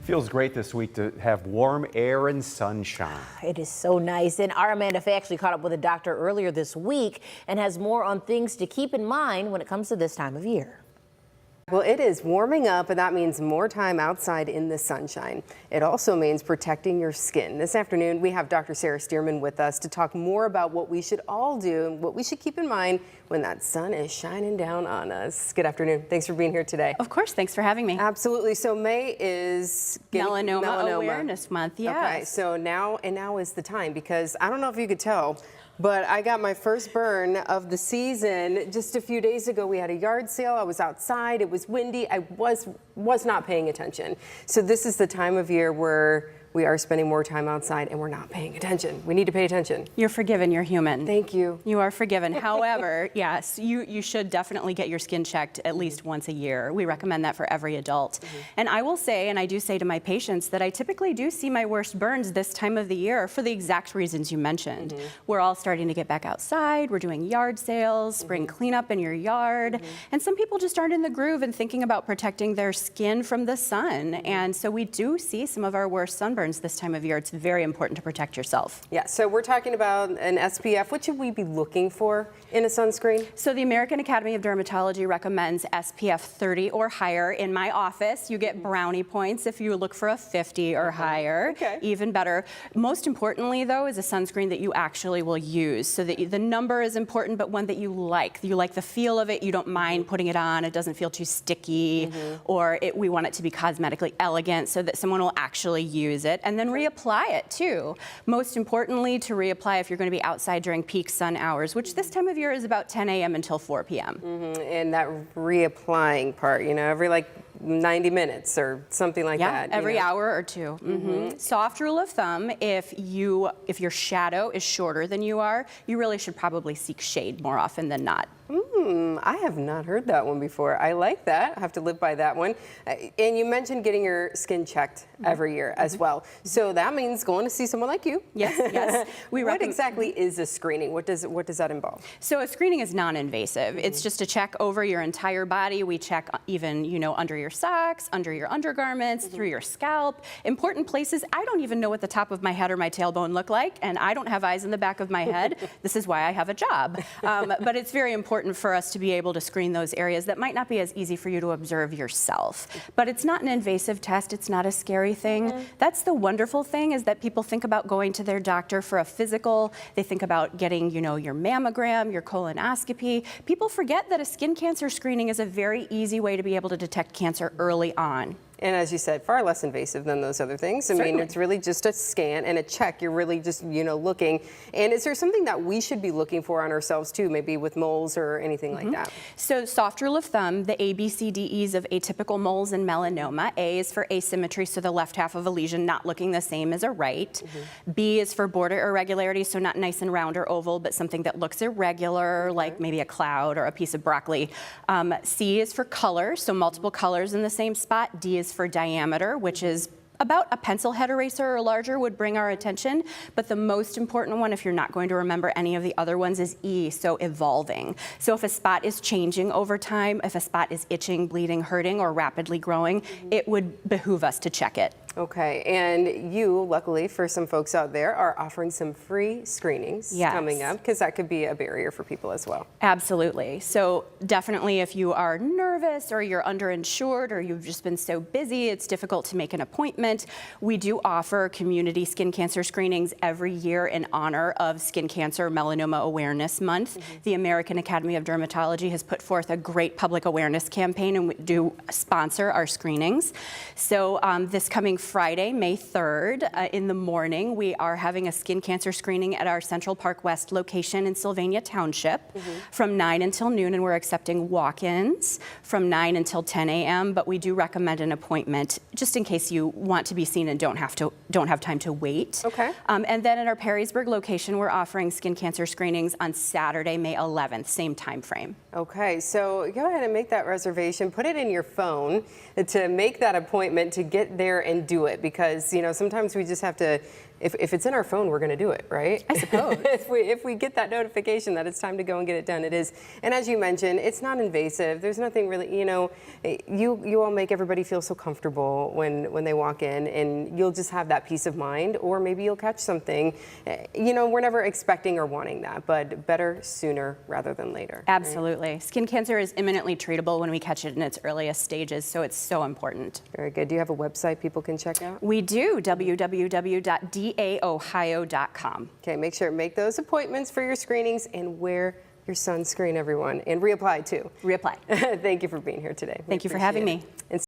Feels great this week to have warm air and sunshine. It is so nice. And our Amanda Fay actually caught up with a doctor earlier this week and has more on things to keep in mind when it comes to this time of year. Well, it is warming up, and that means more time outside in the sunshine. It also means protecting your skin. This afternoon, we have Dr. Stierman with us to talk more about what we should all do and what we should keep in mind when that sun is shining down on us. Good afternoon. Thanks for being here today. Of course. Thanks for having me. Absolutely. So May is Melanoma Awareness Month. Yes. Okay. So now is the time, because I don't know if you could tell, but I got my first burn of the season just a few days ago. We had a yard sale. I was outside. It was windy. I was not paying attention. So this is the time of year where we are spending more time outside and we're not paying attention. We need to pay attention. You're forgiven. You're human. Thank you. You are forgiven. However, yes, you should definitely get your skin checked at least once a year. We recommend that for every adult. And I will say, and I do say to my patients, that I typically do see my worst burns this time of the year for the exact reasons you mentioned. We're all starting to get back outside. We're doing yard sales, spring cleanup in your yard. And some people just aren't in the groove and thinking about protecting their skin from the sun. And so we do see some of our worst sunburns this time of year. It's very important to protect yourself. Yeah, so we're talking about an SPF. What should we be looking for in a sunscreen? So the American Academy of Dermatology recommends SPF 30 or higher. In my office, you get brownie points if you look for a 50 or higher. Okay. Even better. Most importantly, though, is a sunscreen that you actually will use. So that the number is important, but one that you like. You like the feel of it. You don't mind putting it on. It doesn't feel too sticky. Or we want it to be cosmetically elegant so that someone will actually use it. And then reapply it too. Most importantly, to reapply if you're going to be outside during peak sun hours, which this time of year is about 10 a.m. until 4 p.m. And that reapplying part, every like 90 minutes or something like that. Every hour or two. Soft rule of thumb, if your shadow is shorter than you are, you really should probably seek shade more often than not. I have not heard that one before. I like that. I have to live by that one. And you mentioned getting your skin checked every year as well. So that means going to see someone like you. Yes, yes. What exactly is a screening? What does that involve? So a screening is non-invasive. It's just a check over your entire body. We check even, under your socks, under your undergarments, through your scalp. Important places. I don't even know what the top of my head or my tailbone look like, and I don't have eyes in the back of my head. This is why I have a job. But it's very important for us to be able to screen those areas that might not be as easy for you to observe yourself. But it's not an invasive test. It's not a scary thing. That's the wonderful thing, is that people think about going to their doctor for a physical. They think about getting, your mammogram, your colonoscopy. People forget that a skin cancer screening is a very easy way to be able to detect cancer early on. And as you said, far less invasive than those other things. I mean, it's really just a scan and a check. You're really just, looking. And is there something that we should be looking for on ourselves too, maybe with moles or anything like that? So soft rule of thumb, the ABCDEs of atypical moles and melanoma. A is for asymmetry, so the left half of a lesion not looking the same as a right. B is for border irregularity, so not nice and round or oval, but something that looks irregular, like maybe a cloud or a piece of broccoli. C is for color, so multiple colors in the same spot. D is for diameter, which is about a pencil head eraser or larger would bring our attention. But the most important one, if you're not going to remember any of the other ones, is E, so evolving. So if a spot is changing over time, if a spot is itching, bleeding, hurting, or rapidly growing, it would behoove us to check it. Okay, and you, luckily for some folks out there, are offering some free screenings coming up, because that could be a barrier for people as well. Absolutely. So definitely if you are nervous or you're underinsured or you've just been so busy, it's difficult to make an appointment. We do offer community skin cancer screenings every year in honor of Skin Cancer Melanoma Awareness Month. The American Academy of Dermatology has put forth a great public awareness campaign, and we do sponsor our screenings. So this coming Friday, May 3rd, in the morning, we are having a skin cancer screening at our Central Park West location in Sylvania Township from 9 until noon, and we're accepting walk-ins from 9 until 10 a.m., but we do recommend an appointment just in case you want to be seen and don't have time to wait. Okay. And then at our Perrysburg location, we're offering skin cancer screenings on Saturday, May 11th, same time frame. Okay, so go ahead and make that reservation. Put it in your phone to make that appointment to get there and do do it, because sometimes we just have to, if it's in our phone, we're going to do it, right? I suppose. if we get that notification that it's time to go and get it done, it is. And as you mentioned, it's not invasive. There's nothing really, you all make everybody feel so comfortable when they walk in, and you'll just have that peace of mind, or maybe you'll catch something. We're never expecting or wanting that, but better sooner rather than later. Absolutely. Right? Skin cancer is imminently treatable when we catch it in its earliest stages, so it's so important. Very good. Do you have a website people can check out? We do, www.daohio.com. Okay, make those appointments for your screenings, and wear your sunscreen, everyone, and reapply too. Reapply. Thank you for being here today. Thank you for having me.